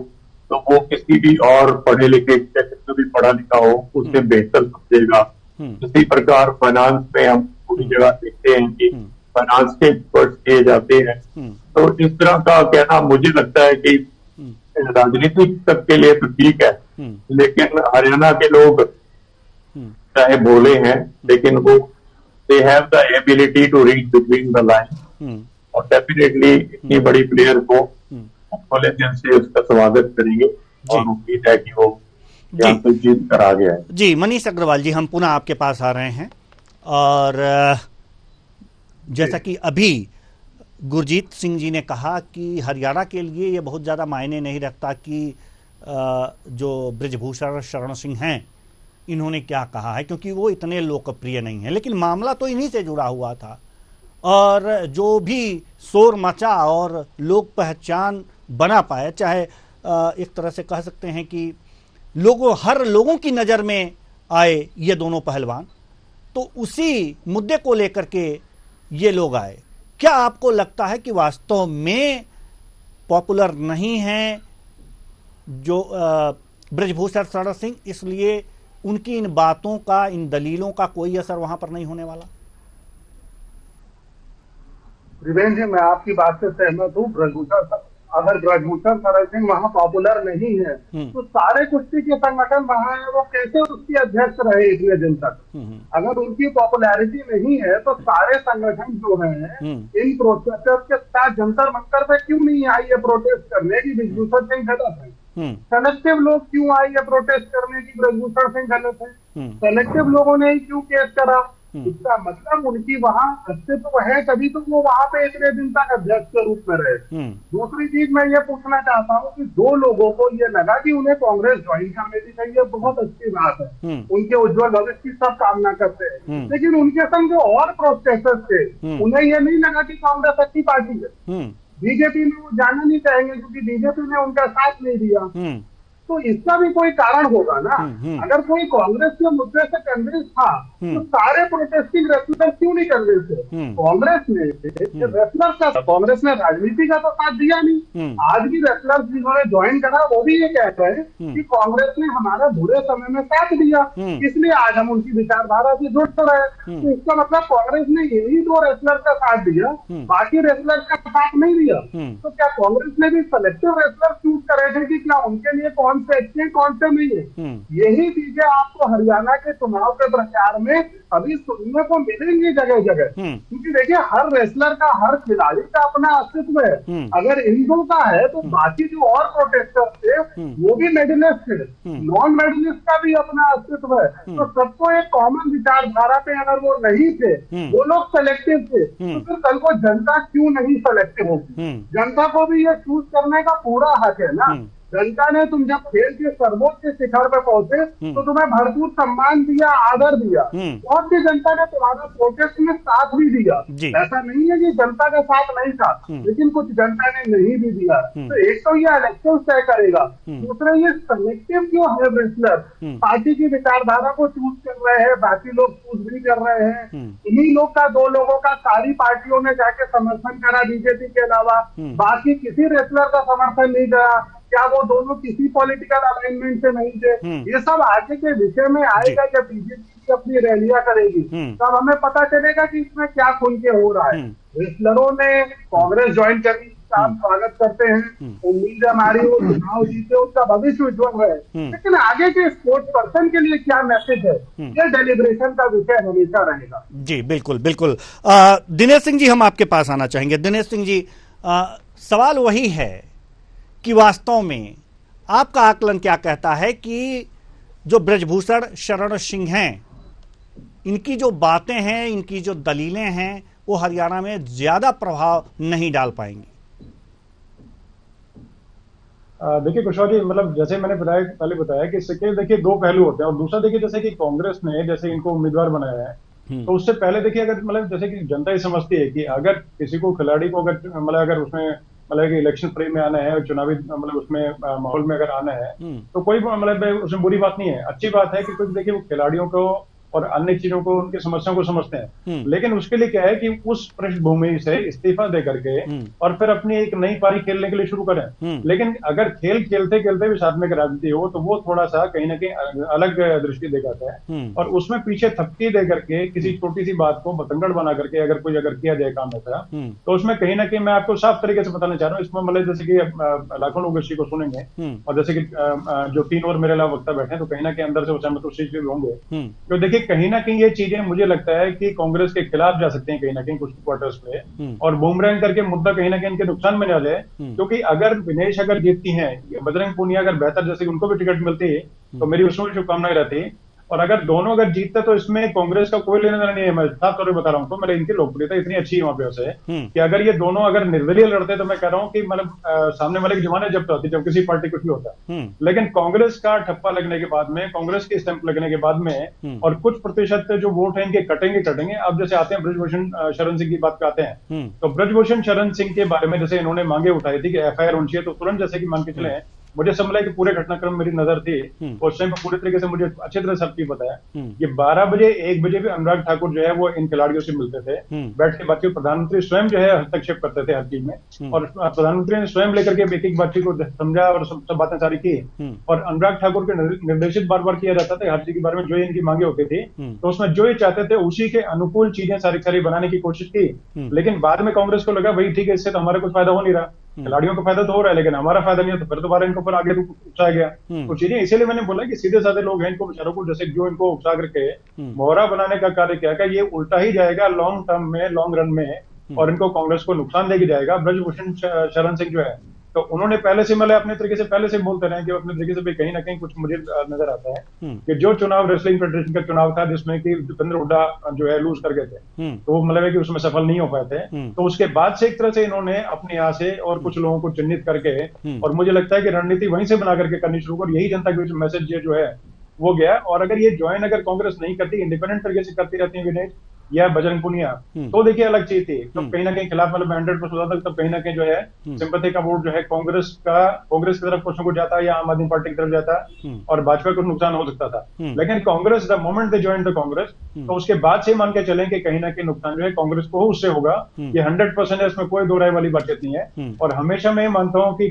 तो वो किसी भी और पढ़े लिखे किसी भी पढ़ा लिखा हो उससे बेहतर समझेगा। इसी प्रकार फाइनेंस में हम पूरी जगह देखते हैं कि फाइनेंस के एक्सपर्ट किए जाते हैं। तो इस तरह का कहना मुझे लगता है कि राजनीतिक तक के लिए तो ठीक है, लेकिन हरियाणा के लोग चाहे भोले हैं लेकिन वो they have the ability to read between the line, और डेफिनेटली इतनी बड़ी प्लेयर को खुले दिल से उसका स्वागत करेंगे और उम्मीद है कि वो यहाँ से जीत कर आ गया है। जी, मनीष अग्रवाल जी, हम पुनः आपके पास आ रहे हैं और जैसा कि अभी गुरजीत सिंह जी ने कहा कि हरियाणा के लिए ये बहुत ज़्यादा मायने नहीं रखता कि जो बृजभूषण शरण सिंह हैं इन्होंने क्या कहा है, क्योंकि वो इतने लोकप्रिय नहीं है। लेकिन मामला तो इन्हीं से जुड़ा हुआ था और जो भी शोर मचा और लोग पहचान बना पाए, चाहे एक तरह से कह सकते हैं कि हर लोगों की नज़र में आए ये दोनों पहलवान, तो उसी मुद्दे को लेकर के ये लोग आए। क्या आपको लगता है कि वास्तव में पॉपुलर नहीं हैं जो बृजभूषण शरण सिंह, इसलिए उनकी इन बातों का, इन दलीलों का कोई असर वहां पर नहीं होने वाला? त्रिवेंद्र जी, मैं आपकी बात से सहमत हूँ। अगर ब्रजभूषण शरण सिंह वहाँ पॉपुलर नहीं है तो सारे कुश्ती के संगठन वहाँ है, वो कैसे उसकी अध्यक्ष रहे इतने दिन तक? अगर उनकी पॉपुलैरिटी नहीं है तो सारे संगठन जो हैं इन प्रोटेस्टर्स के साथ जंतर मंतर पे क्यों नहीं आई है प्रोटेस्ट करने की बृजभूषण सिंह गलत है? सेलेक्टिव लोग क्यों आए है प्रोटेस्ट करने की बृजभूषण सिंह गलत है? सेलेक्टिव लोगों ने ही क्यों केस करा? इसका मतलब उनकी वहाँ अस्तित्व है, तभी तो वो वहाँ पे इतने दिन तक अध्यक्ष के रूप में रहे। दूसरी चीज मैं ये पूछना चाहता हूँ कि दो लोगों को ये लगा कि उन्हें कांग्रेस ज्वाइन कर लेनी चाहिए, बहुत अच्छी बात है, उनके उज्जवल भविष्य की सब कामना करते हैं, लेकिन उनके संग जो और प्रोटेस्टर्स थे उन्हें ये नहीं लगा कि कांग्रेस अच्छी पार्टी है। बीजेपी में वो जाना नहीं चाहेंगे क्योंकि बीजेपी ने उनका साथ नहीं दिया। तो इसका भी कोई कारण होगा ना। अगर कोई कांग्रेस के मुद्दे से कन्विंस था तो सारे प्रोटेस्टिंग रेसलर क्यों नहीं कन्विंस थे? कांग्रेस ने रेसलर का, कांग्रेस ने राजनीति का तो साथ दिया नहीं। आज भी रेसलर्स जिन्होंने ज्वाइन करा वो भी ये कहते हैं कि कांग्रेस ने हमारा बुरे समय में साथ दिया, इसलिए आज हम उनकी विचारधारा से जुड़ रहे हैं। तो इसका मतलब कांग्रेस ने यही दो रेसलर का साथ दिया, बाकी रेसलर का साथ नहीं दिया। तो क्या कांग्रेस ने भी सेलेक्टिव रेसलर चूज करे थे कि क्या उनके लिए कौन से अच्छे कौन से नहीं है? यही चीजें आपको हरियाणा के चुनाव के प्रचार में अभी सुनने को मिलेंगी जगह जगह, क्योंकि देखिए हर रेसलर का, हर खिलाड़ी का अपना अस्तित्व है। अगर इन दो का है तो बाकी जो और प्रोटेस्टर थे वो भी मेडलिस्ट थे, नॉन मेडलिस्ट का भी अपना अस्तित्व है। तो सबको एक कॉमन विचारधारा पे अगर वो नहीं थे, वो लोग सेलेक्टिव थे, तो फिर कल को जनता क्यों नहीं सेलेक्टिव होगी? जनता को भी ये चूज करने का पूरा हक है ना। जनता ने, तुम जब खेल के सर्वोच्च शिखर पे पहुंचे तो तुम्हें भरपूर सम्मान दिया, आदर दिया, और भी जनता ने तुम्हारा प्रोटेस्ट में साथ भी दिया। ऐसा नहीं है कि जनता का साथ नहीं था, लेकिन कुछ जनता ने नहीं भी दिया। तो एक तो ये इलेक्शन तय करेगा, दूसरा ये सेलेक्टिव क्यों है रेसलर, पार्टी की विचारधारा को चूज कर रहे हैं, बाकी लोग चूज भी कर रहे हैं। इन्हीं लोग का, दो लोगों का सारी पार्टियों ने जाके समर्थन करा बीजेपी के अलावा, बाकी किसी रेसलर का समर्थन नहीं करा। क्या वो दोनों किसी पॉलिटिकल अलाइनमेंट से नहीं थे? ये सब आगे के विषय में आएगा जब बीजेपी अपनी रैलियां करेगी, तब हमें पता चलेगा कि इसमें क्या खुल के हो रहा है। रेसलरों ने कांग्रेस ज्वाइन करी, आप स्वागत करते हैं, उम्मीद हमारी वो चुनाव जीते, उसका भविष्य उज्जवल है, लेकिन आगे के स्पोर्ट्स पर्सन के लिए क्या मैसेज है, ये डेलिब्रेशन का विषय हमेशा रहेगा। जी बिल्कुल बिल्कुल। दिनेश सिंह जी, हम आपके पास आना चाहेंगे। दिनेश सिंह जी, सवाल वही है कि वास्तव में आपका आकलन क्या कहता है कि जो बृजभूषण शरण सिंह हैं, इनकी जो बातें हैं, इनकी जो दलीलें हैं, वो हरियाणा में ज्यादा प्रभाव नहीं डाल पाएंगी? देखिए कुशवाहा जी, मतलब जैसे मैंने पहले बताया कि इसके देखिए दो पहलू होते हैं। और दूसरा देखिए, जैसे कि कांग्रेस ने जैसे इनको उम्मीदवार बनाया है, तो उससे पहले देखिए अगर मतलब जैसे कि जनता ये समझती है कि अगर किसी को, खिलाड़ी को अगर उसमें मतलब इलेक्शन फ्रेम में आना है और चुनावी मतलब उसमें माहौल में अगर आना है तो कोई मतलब उसमें बुरी बात नहीं है। अच्छी बात है कि कुछ देखिए वो खिलाड़ियों को और अन्य चीजों को, उनकी समस्याओं को समझते हैं, लेकिन उसके लिए क्या है कि उस पृष्ठभूमि से इस्तीफा दे करके और फिर अपनी एक नई पारी खेलने के लिए शुरू करें। लेकिन अगर खेल खेलते खेलते भी साथ में राजनीति हो तो वो थोड़ा सा कहीं ना कहीं अलग दृष्टि दिखाता है, और उसमें पीछे थपकी दे करके किसी छोटी सी बात को बतंगड़ बना करके अगर किया जाए काम ऐसा, तो उसमें कहीं ना कहीं मैं आपको साफ तरीके से बताना चाह रहा हूँ, इसमें मतलब जैसे कि लाखों लोग इसी को सुनेंगे और जैसे कि जो 3 और मेरे अलावा वक्ता बैठे तो कहीं ना कहीं अंदर से सहमत उस चीज के भी होंगे। तो देखिए कहीं ना कहीं ये चीजें मुझे लगता है कि कांग्रेस के खिलाफ जा सकती हैं कहीं ना कहीं कुछ क्वार्टर्स पे, और बूमरैंग करके मुद्दा कहीं ना कहीं इनके नुकसान में ना जाए। क्योंकि अगर विनेश जीतती हैं, बजरंग पूनिया अगर बेहतर, जैसे उनको भी टिकट मिलती है तो मेरी उसमें शुभकामनाएं रहती। और अगर दोनों अगर जीतते तो इसमें कांग्रेस का कोई लेना देना नहीं है। मैं साफ तौर पर बता रहा हूँ, तो मतलब इनकी लोकप्रियता इतनी अच्छी है वहां पे से कि अगर ये दोनों अगर निर्दलीय लड़ते तो मैं कह रहा हूँ कि मतलब सामने वाले के जमाने जब तो आती जब किसी पार्टी कुछ भी होता है। लेकिन कांग्रेस का ठप्पा लगने के बाद में, कांग्रेस के स्टैंप लगने के बाद में और कुछ प्रतिशत जो वोट है इनके कटेंगे। अब जैसे आते हैं ब्रजभूषण शरण सिंह की बात पे आते हैं, तो ब्रजभूषण शरण सिंह के बारे में जैसे इन्होंने मांगे उठाई थी कि एफआईआर होनी चाहिए, तो तुरंत जैसे कि मान के चले मुझे समझ कि पूरे घटनाक्रम मेरी नजर थी उस टाइम पर पूरे तरीके से मुझे अच्छी तरह सब चीज बताया कि 12 बजे 1 बजे भी अनुराग ठाकुर जो है वो इन खिलाड़ियों से मिलते थे, बैठ के बातचीत, प्रधानमंत्री स्वयं जो है हस्तक्षेप करते थे हर चीज में, और प्रधानमंत्री ने स्वयं लेकर के एक एक बातचीत को समझा और सब बातें सारी की, और अनुराग ठाकुर के निर्देशित बार बार किया जाता था हर चीज के बारे में जो इनकी मांगे होती थी, तो उसमें जो ये चाहते थे उसी के अनुकूल चीजें सारी बनाने की कोशिश की। लेकिन बाद में कांग्रेस को लगा भाई ठीक है, इससे तो हमारा कुछ फायदा हो नहीं रहा, खिलाड़ियों का फायदा तो हो रहा है लेकिन हमारा फायदा नहीं है, तो फिर दोबारा इनको पर आगे उकसा गया। तो चीजें इसीलिए मैंने बोला कि सीधे साधे लोग हैं, इनको बेचारों को जैसे जो इनको उकसा करके मोहरा बनाने का कार्य किया कि ये उल्टा ही जाएगा लॉन्ग टर्म में, लॉन्ग रन में, और इनको कांग्रेस को नुकसान देके जाएगा। ब्रजभूषण शरण सिंह जो है तो उन्होंने पहले से मतलब अपने तरीके से पहले से बोलते रहे कि अपने तरीके से भी कहीं ना कहीं कुछ मुझे नजर आता है कि जो चुनाव रेसलिंग फेडरेशन का चुनाव था जिसमें कि दीपेंद्र हुड्डा जो है लूज कर गए थे, तो मतलब है कि उसमें सफल नहीं हो पाए थे, तो उसके बाद से एक तरह से इन्होंने अपने यहाँ से और कुछ लोगों को चिन्हित करके, और मुझे लगता है कि रणनीति वहीं से बना करके करनी शुरू कर, यही जनता के बीच मैसेज जो है वो गया। और अगर ये ज्वाइन अगर कांग्रेस नहीं करती, इंडिपेंडेंट तरीके से करती रहती है विनेश या बजरंग पुनिया, तो देखिए अलग चीज थी, तो कहीं ना कहीं खिलाफ मतलब 100% होता था, तब कहीं ना कहीं जो है सिंपैथी का वोट जो है कांग्रेस की तरफ कुछ जाता है या आम आदमी पार्टी की तरफ जाता है और भाजपा को नुकसान हो सकता था। लेकिन Congress the moment they join the Congress, तो उसके बाद से मान के चलें कि कहीं ना कहीं नुकसान जो है कांग्रेस को उससे होगा, ये 100% है, इसमें कोई दो राय वाली बात नहीं है। और हमेशा मैं मानता हूं कि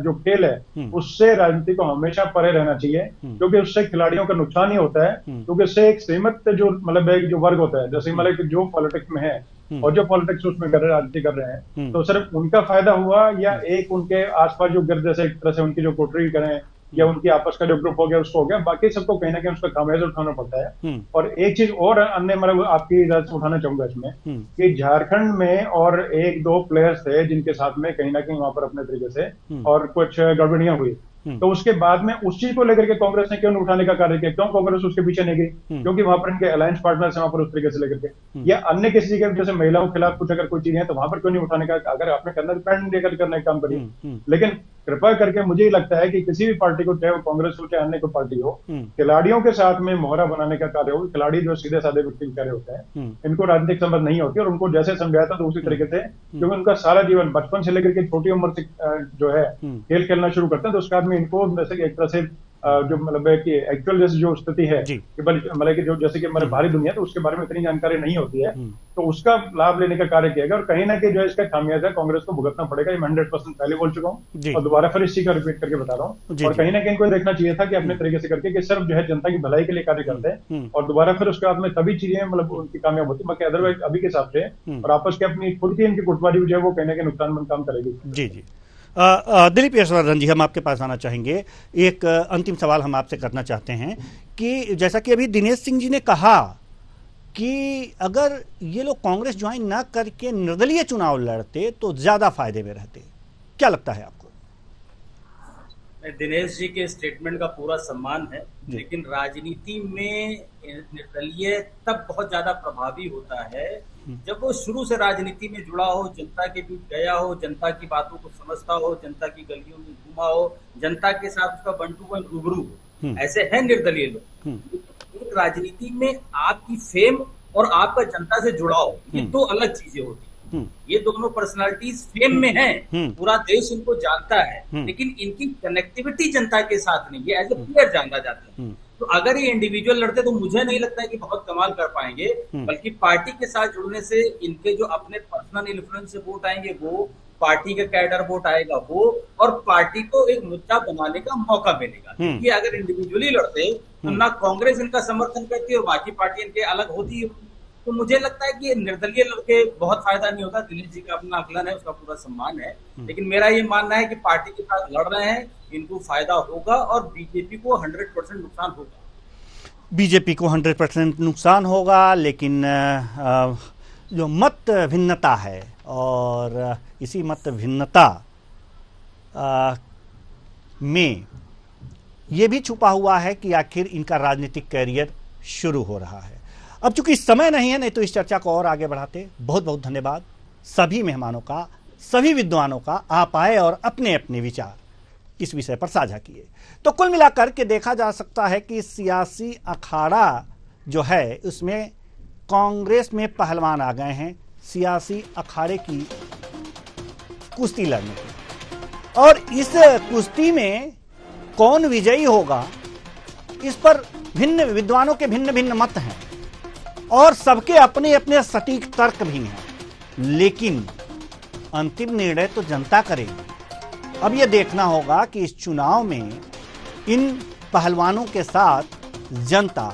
जो खेल है उससे राजनीति को हमेशा परे रहना चाहिए, क्योंकि उससे खिलाड़ियों का नुकसान ही होता है, क्योंकि उससे एक सीमित जो मतलब जो वर्ग होता है, जैसे मतलब जो पॉलिटिक्स में है और जो पॉलिटिक्स उसमें कर रहे हैं, राजनीति कर रहे हैं, तो सिर्फ उनका फायदा हुआ या एक उनके आसपास जो गिर जैसे एक तरह से उनकी जो कोटरी करें या उनकी आपस का जो ग्रुप हो गया उसको हो गया, बाकी सबको कहीं ना कहीं उसका खामियाजा उठाना पड़ता है। और एक चीज और अन्य मतलब आपकी इजाजत से उठाना चाहूंगा इसमें कि झारखंड में और 1-2 प्लेयर्स थे जिनके साथ में कहीं ना कहीं वहां पर अपने तरीके से और कुछ गड़बड़ियां हुई, तो उसके बाद में उस चीज को लेकर के कांग्रेस ने क्यों उठाने का कार्य किया, क्यों कांग्रेस उसके पीछे नहीं गई, क्योंकि वहां पर इनके अलायंस पार्टनर्स हैं वहां पर उस तरीके से लेकर के, या अन्य किसी के जैसे महिलाओं के खिलाफ कुछ अगर कोई चीज है तो वहां पर क्यों नहीं उठाने का, अगर आपने करना पैंट देकर करने का काम करिए। लेकिन कृपा करके मुझे लगता है कि किसी भी पार्टी को, चाहे वो कांग्रेस हो चाहे अन्य कोई पार्टी हो, खिलाड़ियों के साथ में मोहरा बनाने का कार्य हो, खिलाड़ी जो सीधे साधे व्यक्ति के कार्य होते हैं, इनको राजनीतिक समझ नहीं होती, और उनको जैसे समझाया था तो उसी तरीके से, क्योंकि उनका सारा जीवन बचपन से लेकर के छोटी उम्र से जो है खेल खेलना शुरू करते हैं, तो उसके बाद में इनको जैसे एक तरह से जो मतलब है कि एक्चुअल जैसे जो स्थिति है कि मतलब कि जो जैसे कि हमारे बाहरी दुनिया, तो उसके बारे में इतनी जानकारी नहीं होती है, तो उसका लाभ लेने का कार्य किया गया, और कहीं ना कहीं जो है इसका खामियाजा कांग्रेस को भुगतना पड़ेगा। ये 100% पहले बोल चुका हूँ और दोबारा फिर इस चीज का रिपीट करके बता रहा हूँ। और कहीं ना कहीं इनको देखना चाहिए था कि अपने तरीके से करके कि सिर्फ जो है जनता की भलाई के लिए कार्य करते हैं, और दोबारा फिर उसके बाद में तभी चीजें मतलब उनकी कामयाब होती है, बाकी अदरवाइज अभी के हिसाब से और आपस की अपनी खुद की इनकी गुटबाजी जो है वो कहीं ना कहीं नुकसानमंद काम करेगी। जी जी, दिलीप यशवर्धन जी, हम आपके पास आना चाहेंगे। एक अंतिम सवाल हम आपसे करना चाहते हैं कि जैसा कि अभी दिनेश सिंह जी ने कहा कि अगर ये लोग कांग्रेस ज्वाइन ना करके निर्दलीय चुनाव लड़ते तो ज्यादा फायदे में रहते, क्या लगता है आपको? दिनेश जी के स्टेटमेंट का पूरा सम्मान है, लेकिन राजनीति में निर्दलीय तब बहुत ज्यादा प्रभावी होता है जब वो शुरू से राजनीति में जुड़ा हो, जनता के बीच गया हो, जनता की बातों को समझता हो, जनता की गलियों में घूमा हो, जनता के साथ उसका वन-टू-वन रूबरू हो। ऐसे हैं निर्दलीय लोग। राजनीति में आपकी फेम और आपका जनता से जुड़ाव, ये दो अलग चीजें होती हैं। ये दोनों पर्सनालिटीज फेम में हैं, पूरा देश इनको जानता है, लेकिन इनकी कनेक्टिविटी जनता के साथ नहीं है, एज ए प्लेयर जाना जाता है। तो अगर ये इंडिविजुअल लड़ते तो मुझे नहीं लगता है कि बहुत कमाल कर पाएंगे, बल्कि पार्टी के साथ जुड़ने से इनके जो अपने पर्सनल इन्फ्लुएंस से वोट आएंगे वो, पार्टी का कैडर वोट आएगा वो, और पार्टी को एक मुद्दा बनाने का मौका मिलेगा। क्योंकि अगर इंडिविजुअली लड़ते तो ना कांग्रेस इनका समर्थन करती और बाकी पार्टी इनके अलग होती, तो मुझे लगता है कि निर्दलीय लड़के बहुत फायदा नहीं होता। दिनेश जी का अपना आकलन है, उसका पूरा सम्मान है, लेकिन मेरा ये मानना है कि पार्टी के साथ लड़ रहे हैं, इनको फायदा होगा और बीजेपी को 100% नुकसान होगा। बीजेपी को 100% नुकसान होगा, लेकिन जो मत भिन्नता है और इसी मत भिन्नता में यह भी छुपा हुआ है कि आखिर इनका राजनीतिक कैरियर शुरू हो रहा है। अब चूंकि समय नहीं है, नहीं तो इस चर्चा को और आगे बढ़ाते। बहुत बहुत धन्यवाद सभी मेहमानों का, सभी विद्वानों का। आप आए और अपने अपने विचार इस विषय पर साझा किए। तो कुल मिलाकर के देखा जा सकता है कि सियासी अखाड़ा जो है उसमें कांग्रेस में पहलवान आ गए हैं सियासी अखाड़े की कुश्ती लड़ने की, और इस कुश्ती में कौन विजयी होगा इस पर भिन्न विद्वानों के भिन्न भिन्न मत हैं और सबके अपने अपने सटीक तर्क भी हैं, लेकिन अंतिम निर्णय तो जनता करेगी। अब यह देखना होगा कि इस चुनाव में इन पहलवानों के साथ जनता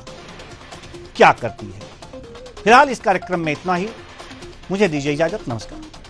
क्या करती है। फिलहाल इस कार्यक्रम में इतना ही। मुझे दीजिए इजाजत। नमस्कार।